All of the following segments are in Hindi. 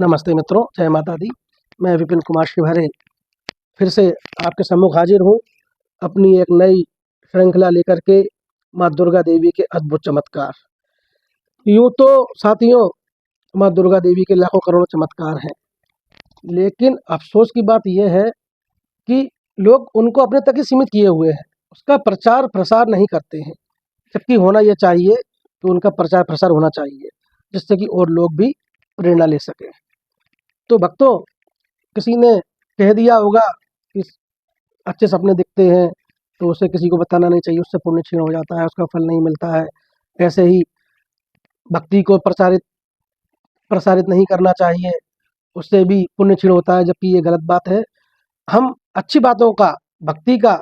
नमस्ते मित्रों, जय माता दी। मैं विपिन कुमार शिवहरे फिर से आपके सम्मुख हाजिर हूँ अपनी एक नई श्रृंखला लेकर के माँ दुर्गा देवी के अद्भुत चमत्कार। यूँ तो साथियों माँ दुर्गा देवी के लाखों करोड़ों चमत्कार हैं, लेकिन अफसोस की बात यह है कि लोग उनको अपने तक ही सीमित किए हुए हैं, उसका प्रचार प्रसार नहीं करते हैं। जबकि होना यह चाहिए कि उनका प्रचार प्रसार होना चाहिए, जिससे कि और लोग भी प्रेरणा ले सकें। तो भक्तों, किसी ने कह दिया होगा कि अच्छे सपने दिखते हैं तो उसे किसी को बताना नहीं चाहिए, उससे पुण्य क्षीण हो जाता है, उसका फल नहीं मिलता है। ऐसे ही भक्ति को प्रसारित नहीं करना चाहिए, उससे भी पुण्य क्षीण होता है, जबकि ये गलत बात है। हम अच्छी बातों का, भक्ति का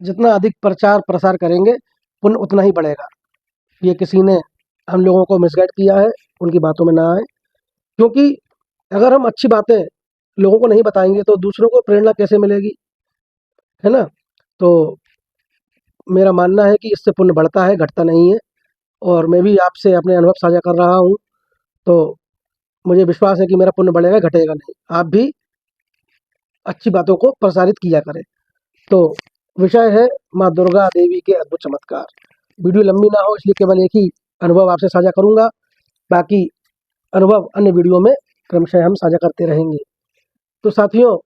जितना अधिक प्रचार प्रसार करेंगे, पुण्य उतना ही बढ़ेगा। ये किसी ने हम लोगों को मिसगाइड किया है, उनकी बातों में ना आए, क्योंकि अगर हम अच्छी बातें लोगों को नहीं बताएंगे तो दूसरों को प्रेरणा कैसे मिलेगी, है ना। तो मेरा मानना है कि इससे पुण्य बढ़ता है, घटता नहीं है। और मैं भी आपसे अपने अनुभव साझा कर रहा हूँ, तो मुझे विश्वास है कि मेरा पुण्य बढ़ेगा, घटेगा नहीं। आप भी अच्छी बातों को प्रसारित किया करें। तो विषय है माँ दुर्गा देवी के अद्भुत चमत्कार। वीडियो लंबी ना हो इसलिए केवल एक ही अनुभव आपसे साझा करूँगा, बाकी अनुभव अन्य वीडियो में क्रमशः हम साझा करते रहेंगे। तो साथियों,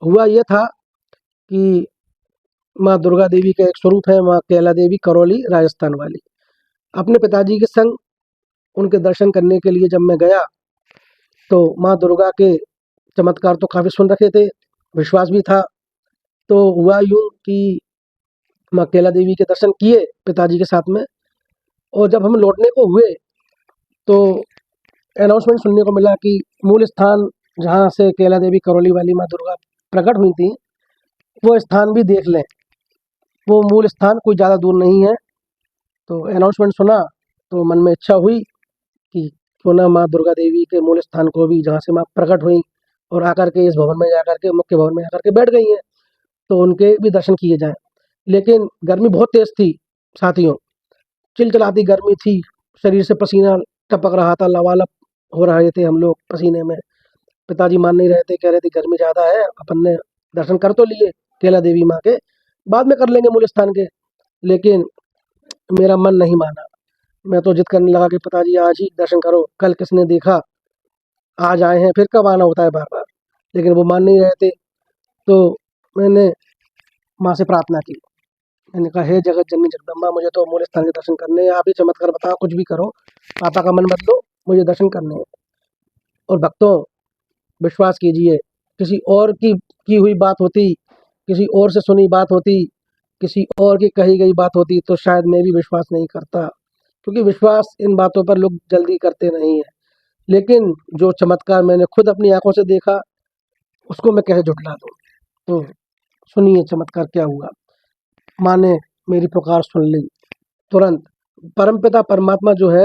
हुआ ये था कि माँ दुर्गा देवी का एक स्वरूप है माँ कैला देवी, करौली राजस्थान वाली। अपने पिताजी के संग उनके दर्शन करने के लिए जब मैं गया तो माँ दुर्गा के चमत्कार तो काफ़ी सुन रखे थे, विश्वास भी था। तो हुआ यूँ कि माँ कैला देवी के दर्शन किए पिताजी के साथ में, और जब हम लौटने को हुए तो अनाउंसमेंट सुनने को मिला कि मूल स्थान जहाँ से कैला देवी करौली वाली माँ दुर्गा प्रकट हुई थी, वो स्थान भी देख लें। वो मूल स्थान कोई ज़्यादा दूर नहीं है। तो अनाउंसमेंट सुना तो मन में इच्छा हुई कि क्यों ना माँ दुर्गा देवी के मूल स्थान को भी, जहाँ से माँ प्रकट हुई और आकर के इस भवन में जाकर के, मुख्य भवन में आकर के बैठ गई हैं, तो उनके भी दर्शन किए जाएं। लेकिन गर्मी बहुत तेज़ थी साथियों, चिलचिलाती गर्मी थी, शरीर से पसीना टपक रहा था, लबालब हो रहे थे हम लोग पसीने में। पिताजी मान नहीं रहे थे, कह रहे थे गर्मी ज़्यादा है, अपन ने दर्शन कर तो लिए कैला देवी माँ के, बाद में कर लेंगे मूल स्थान के। लेकिन मेरा मन नहीं माना, मैं तो जिद करने लगा कि पिताजी आज ही दर्शन करो, कल किसने देखा, आज आए हैं फिर कब आना होता है बार बार। लेकिन वो मान नहीं रहे थे। तो मैंने माँ से प्रार्थना की, मैंने कहा हे जगत जननी जगदम्बा, मुझे तो मूल स्थान के दर्शन करने हैं, आप ही चमत्कार बताओ, कुछ भी करो, पापा का मन बदलो, मुझे दर्शन करने हैं। और भक्तों, विश्वास कीजिए, किसी और की हुई बात होती, किसी और से सुनी बात होती, किसी और की कही गई बात होती तो शायद मैं भी विश्वास नहीं करता, क्योंकि विश्वास इन बातों पर लोग जल्दी करते नहीं हैं। लेकिन जो चमत्कार मैंने खुद अपनी आंखों से देखा, उसको मैं कैसे झुठला दूँ। तो सुनिए चमत्कार क्या हुआ। माँ ने मेरी पुकार सुन ली तुरंत। परमपिता परमात्मा जो है,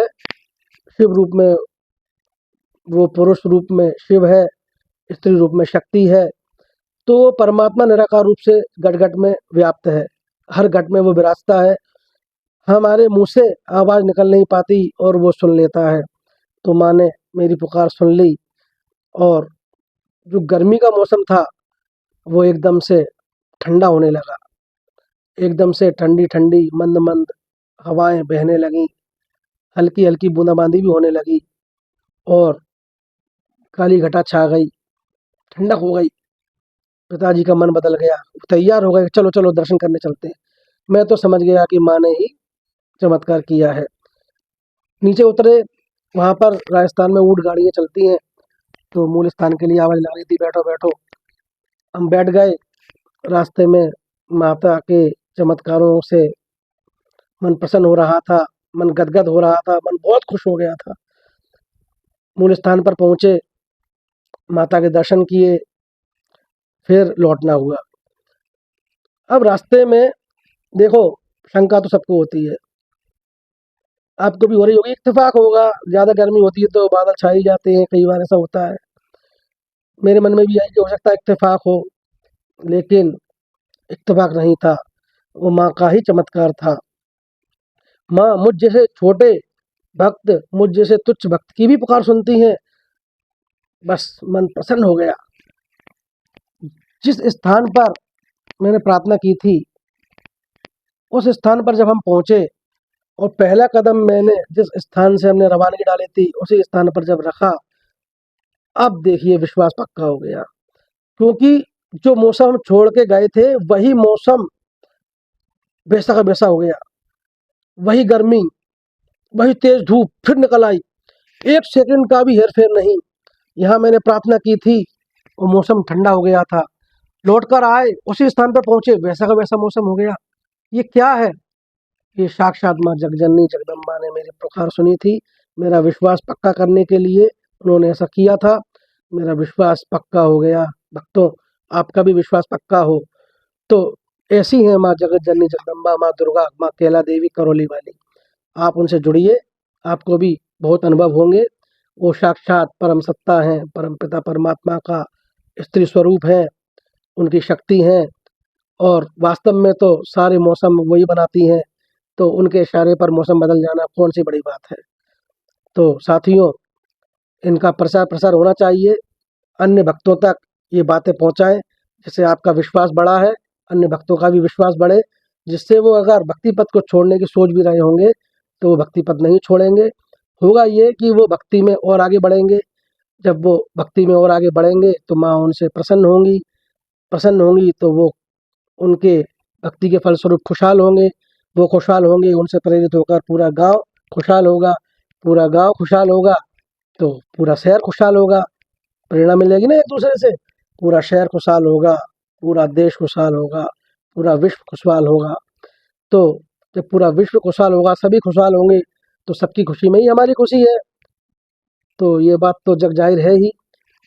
शिव रूप में, वो पुरुष रूप में शिव है, स्त्री रूप में शक्ति है। तो वो परमात्मा निराकार रूप से घट घट में व्याप्त है, हर घट में वो विराजता है। हमारे मुंह से आवाज़ निकल नहीं पाती और वो सुन लेता है। तो माँ ने मेरी पुकार सुन ली, और जो गर्मी का मौसम था वो एकदम से ठंडा होने लगा। एकदम से ठंडी ठंडी मंद मंद हवाएं बहने लगीं, हल्की हल्की बूंदाबांदी भी होने लगी, और काली घटा छा गई, ठंडक हो गई। पिताजी का मन बदल गया, तैयार हो गए, चलो चलो दर्शन करने चलते हैं। मैं तो समझ गया कि माँ ने ही चमत्कार किया है। नीचे उतरे, वहाँ पर राजस्थान में ऊँट गाड़ियाँ चलती हैं, तो मूल स्थान के लिए आवाज़ लग रही थी, बैठो बैठो। हम बैठ गए। रास्ते में माता के चमत्कारों से मन प्रसन्न हो रहा था, मन गदगद हो रहा था, मन बहुत खुश हो गया था। मूल स्थान पर पहुँचे, माता के दर्शन किए, फिर लौटना हुआ। अब रास्ते में देखो, शंका तो सबको होती है, आपको भी हो रही होगी, इत्तेफाक होगा, ज़्यादा गर्मी होती है तो बादल छा ही जाते हैं, कई बार ऐसा होता है। मेरे मन में भी आई कि हो सकता है इत्तेफाक हो, लेकिन इत्तेफाक नहीं था, वो माँ का ही चमत्कार था। माँ मुझ जैसे छोटे भक्त, मुझ जैसे तुच्छ भक्त की भी पुकार सुनती हैं। बस मन प्रसन्न हो गया। जिस स्थान पर मैंने प्रार्थना की थी, उस स्थान पर जब हम पहुँचे और पहला कदम मैंने जिस स्थान से हमने रवानगी डाली थी, उसी स्थान पर जब रखा, अब देखिए विश्वास पक्का हो गया। क्योंकि जो मौसम हम छोड़ के गए थे, वही मौसम वैसा का वैसा हो गया। वही गर्मी, वही तेज़ धूप फिर निकल आई। 1 सेकंड का भी हेर-फेर नहीं। यहाँ मैंने प्रार्थना की थी और मौसम ठंडा हो गया था। लौट कर आए, उसी स्थान पर पहुँचे, वैसा का वैसा मौसम हो गया। ये क्या है? ये साक्षात माँ जगजननी जगदम्बा ने मेरी पुकार सुनी थी। मेरा विश्वास पक्का करने के लिए उन्होंने ऐसा किया था। मेरा विश्वास पक्का हो गया। भक्तों, आपका भी विश्वास पक्का हो तो ऐसी हैं माँ जगतजननी जगदम्बा, माँ दुर्गा, माँ कैला देवी करौली वाली। आप उनसे जुड़िए, आपको भी बहुत अनुभव होंगे। वो साक्षात परम सत्ता हैं, परम पिता परमात्मा का स्त्री स्वरूप है, उनकी शक्ति है और वास्तव में तो सारे मौसम वही बनाती हैं, तो उनके इशारे पर मौसम बदल जाना कौन-सी बड़ी बात है। तो साथियों, इनका प्रचार-प्रसार होना चाहिए, अन्य भक्तों तक ये बातें पहुँचाएँ, जिससे आपका विश्वास बढ़ा है, अन्य भक्तों का भी विश्वास बढ़े, जिससे वो अगर भक्ति पथ को छोड़ने की सोच भी रहे होंगे, तो वो भक्ति पथ नहीं छोड़ेंगे। होगा ये कि वो भक्ति में और आगे बढ़ेंगे, जब वो भक्ति में और आगे बढ़ेंगे, तो माँ उनसे प्रसन्न होंगी तो वो उनके भक्ति के फलस्वरूप खुशहाल होंगे। वो खुशहाल होंगे, उनसे प्रेरित होकर पूरा गाँव खुशहाल होगा, पूरा गाँव खुशहाल होगा, तो पूरा शहर खुशहाल होगा। प्रेरणा मिलेगी ना एक-दूसरे से, पूरा शहर खुशहाल होगा, पूरा देश खुशहाल होगा, पूरा विश्व खुशहाल होगा। तो जब पूरा विश्व खुशहाल होगा, सभी खुशहाल होंगे, तो सबकी खुशी में ही हमारी खुशी है। तो ये बात तो जग ज़ाहिर है ही।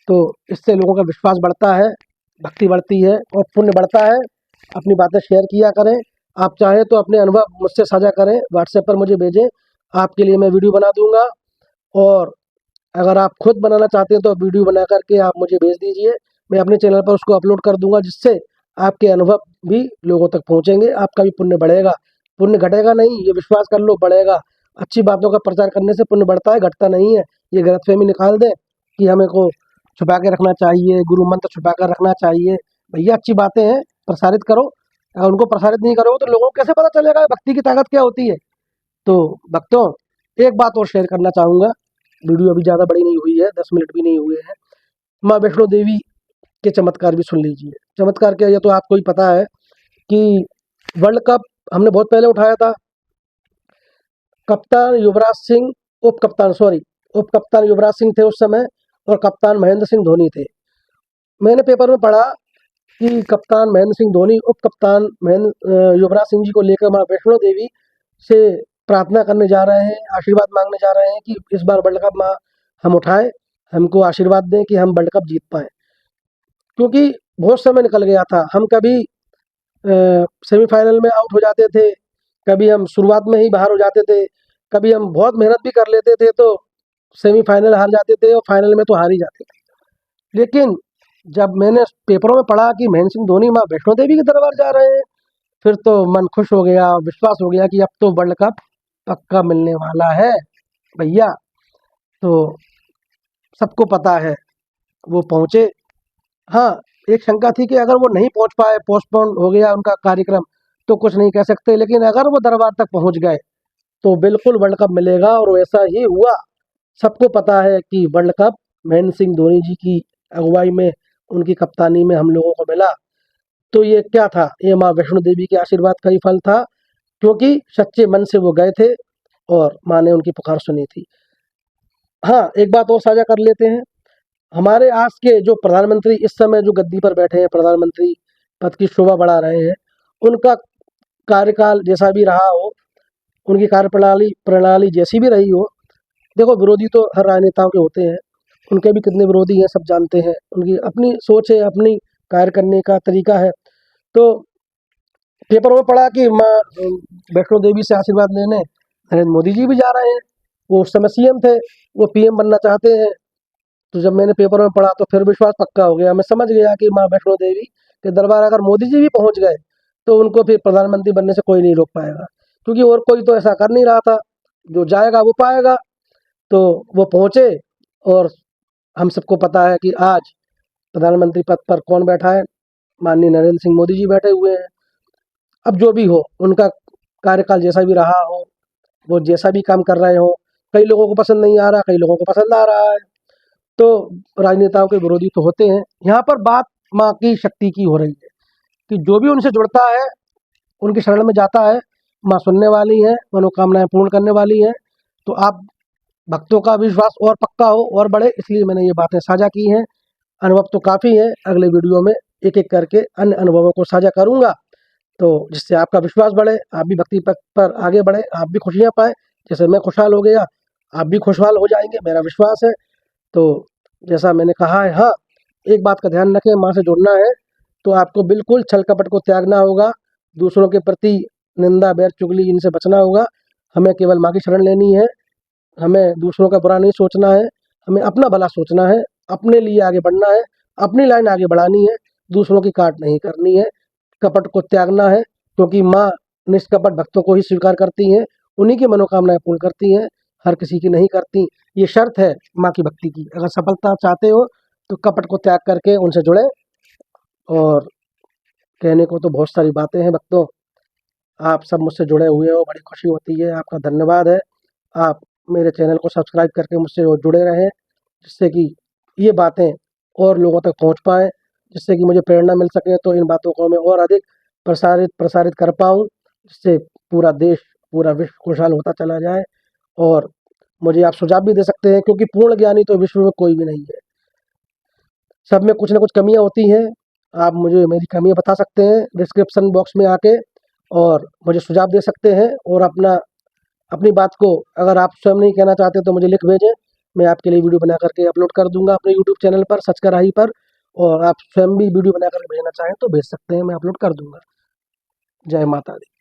तो इससे लोगों का विश्वास बढ़ता है, भक्ति बढ़ती है और पुण्य बढ़ता है। अपनी बातें शेयर किया करें। आप चाहें तो अपने अनुभव मुझसे साझा करें, व्हाट्सएप पर मुझे भेजें, आपके लिए मैं वीडियो बना दूँगा। और अगर आप खुद बनाना चाहते हैं तो वीडियो बना कर के आप मुझे भेज दीजिए, मैं अपने चैनल पर उसको अपलोड कर दूँगा, जिससे आपके अनुभव भी लोगों तक पहुँचेंगे, आपका भी पुण्य बढ़ेगा। पुण्य घटेगा नहीं, ये विश्वास कर लो, बढ़ेगा। अच्छी बातों का प्रचार करने से पुण्य बढ़ता है, घटता नहीं है। ये गलतफ़हमी निकाल दें कि हमें को छुपा के रखना चाहिए, गुरु मंत्र छुपा कर रखना चाहिए। भैया अच्छी बातें हैं, प्रसारित करो। अगर उनको प्रसारित नहीं करोगे तो लोगों को कैसे पता चलेगा भक्ति की ताकत क्या होती है? तो भक्तों, एक बात और शेयर करना चाहूँगा, वीडियो अभी ज़्यादा बड़ी नहीं हुई है, 10 मिनट भी नहीं हुए हैं। माँ वैष्णो देवी के चमत्कार भी सुन लीजिए। चमत्कार क्या है, ये तो आपको ही पता है कि वर्ल्ड कप हमने बहुत पहले उठाया था। कप्तान युवराज सिंह उप कप्तान युवराज सिंह थे उस समय और कप्तान महेंद्र सिंह धोनी थे। मैंने पेपर में पढ़ा कि कप्तान महेंद्र सिंह धोनी उप कप्तान युवराज सिंह जी को लेकर माँ वैष्णो देवी से प्रार्थना करने जा रहे हैं, आशीर्वाद मांगने जा रहे हैं कि इस बार वर्ल्ड कप माँ हम उठाएं, हमको आशीर्वाद दें कि हम वर्ल्ड कप जीत पाएँ। क्योंकि बहुत समय निकल गया था, हम कभी सेमीफाइनल में आउट हो जाते थे, कभी हम शुरुआत में ही बाहर हो जाते थे, कभी हम बहुत मेहनत भी कर लेते थे तो सेमीफाइनल हार जाते थे और फाइनल में तो हार ही जाते थे। लेकिन जब मैंने पेपरों में पढ़ा कि महेंद्र सिंह धोनी माँ वैष्णो देवी के दरबार जा रहे हैं, फिर तो मन खुश हो गया, विश्वास हो गया कि अब तो वर्ल्ड कप पक्का मिलने वाला है भैया। तो सबको पता है, वो पहुँचे। हाँ, एक शंका थी कि अगर वो नहीं पहुँच पाए, पोस्टपोन हो गया उनका कार्यक्रम, तो कुछ नहीं कह सकते, लेकिन अगर वो दरबार तक पहुँच गए, तो बिल्कुल वर्ल्ड कप मिलेगा और वैसा ही हुआ। सबको पता है कि वर्ल्ड कप महेंद्र सिंह धोनी जी की अगुवाई में, उनकी कप्तानी में हम लोगों को मिला। तो ये क्या था? ये माँ वैष्णो देवी के आशीर्वाद का ही फल था, क्योंकि सच्चे मन से वो गए थे और माँ ने उनकी पुकार सुनी थी। हाँ, एक बात और साझा कर लेते हैं। हमारे आस के जो प्रधानमंत्री इस समय जो गद्दी पर बैठे हैं, प्रधानमंत्री पद की शोभा बढ़ा रहे हैं, उनका कार्यकाल जैसा भी रहा हो, उनकी कार्यप्रणाली प्रणाली जैसी भी रही हो, देखो विरोधी तो हर राजनेताओं के होते हैं, उनके भी कितने विरोधी हैं सब जानते हैं, उनकी अपनी सोच है, अपनी कार्य करने का तरीका है। तो पेपर में पढ़ा कि माँ वैष्णो देवी से आशीर्वाद लेने नरेंद्र मोदी जी भी जा रहे हैं। वो उस समय सीएम थे, वो पीएम बनना चाहते हैं। तो जब मैंने पेपर में पढ़ा तो फिर विश्वास पक्का हो गया, मैं समझ गया कि माँ वैष्णो देवी के दरबार अगर मोदी जी भी पहुँच गए, तो उनको फिर प्रधानमंत्री बनने से कोई नहीं रोक पाएगा, क्योंकि और कोई तो ऐसा कर नहीं रहा था, जो जाएगा वो पाएगा। तो वो पहुँचे और हम सबको पता है कि आज प्रधानमंत्री पद पर कौन बैठा है, माननीय नरेंद्र सिंह मोदी जी बैठे हुए हैं। अब जो भी हो, उनका कार्यकाल जैसा भी रहा हो, वो जैसा भी काम कर रहे हो, कई लोगों को पसंद नहीं आ रहा, कई लोगों को पसंद आ रहा है, तो राजनेताओं के विरोधी तो होते हैं। यहाँ पर बात माँ की शक्ति की हो रही है कि जो भी उनसे जुड़ता है, उनकी शरण में जाता है, माँ सुनने वाली हैं, मनोकामनाएं पूर्ण करने वाली हैं। तो आप भक्तों का विश्वास और पक्का हो और बढ़े, इसलिए मैंने ये बातें साझा की हैं। अनुभव तो काफ़ी हैं, अगले वीडियो में एक एक करके अन्य अनुभवों को साझा करूँगा, तो जिससे आपका विश्वास बढ़े, आप भी भक्ति पथ पर आगे बढ़े, आप भी खुशियाँ पाएँ। जैसे मैं खुशहाल हो गया, आप भी खुशहाल हो जाएंगे, मेरा विश्वास है। तो जैसा मैंने कहा है, हाँ, एक बात का ध्यान रखें, माँ से जुड़ना है तो आपको बिल्कुल छल कपट को त्यागना होगा, दूसरों के प्रति निंदा बैर चुगली इनसे बचना होगा। हमें केवल माँ की शरण लेनी है, हमें दूसरों का बुरा नहीं सोचना है, हमें अपना भला सोचना है, अपने लिए आगे बढ़ना है, अपनी लाइन आगे बढ़ानी है, दूसरों की काट नहीं करनी है, कपट को त्यागना है, क्योंकि माँ निष्कपट भक्तों को ही स्वीकार करती हैं, उन्हीं की मनोकामनाएं पूर्ण करती हैं, हर किसी की नहीं करती। ये शर्त है माँ की भक्ति की। अगर सफलता चाहते हो तो कपट को त्याग करके उनसे जुड़े। और कहने को तो बहुत सारी बातें हैं भक्तों, आप सब मुझसे जुड़े हुए हो, बड़ी खुशी होती है, आपका धन्यवाद है। आप मेरे चैनल को सब्सक्राइब करके मुझसे जुड़े रहें, जिससे कि ये बातें और लोगों तक पहुंच पाएँ, जिससे कि मुझे प्रेरणा मिल सके, तो इन बातों को मैं और अधिक प्रसारित कर पाऊँ, जिससे पूरा देश, पूरा विश्व खुशहाल होता चला जाए। और मुझे आप सुझाव भी दे सकते हैं, क्योंकि पूर्ण ज्ञानी तो विश्व में कोई भी नहीं है, सब में कुछ ना कुछ कमियाँ होती हैं। आप मुझे मेरी कमियाँ बता सकते हैं डिस्क्रिप्शन बॉक्स में आके, और मुझे सुझाव दे सकते हैं। और अपनी बात को अगर आप स्वयं नहीं कहना चाहते तो मुझे लिख भेजें, मैं आपके लिए वीडियो बना करके अपलोड कर दूंगा अपने यूट्यूब चैनल पर सच का राही पर। और आप स्वयं भी वीडियो बना करके भेजना चाहें तो भेज सकते हैं, मैं अपलोड कर दूंगा। जय माता दी।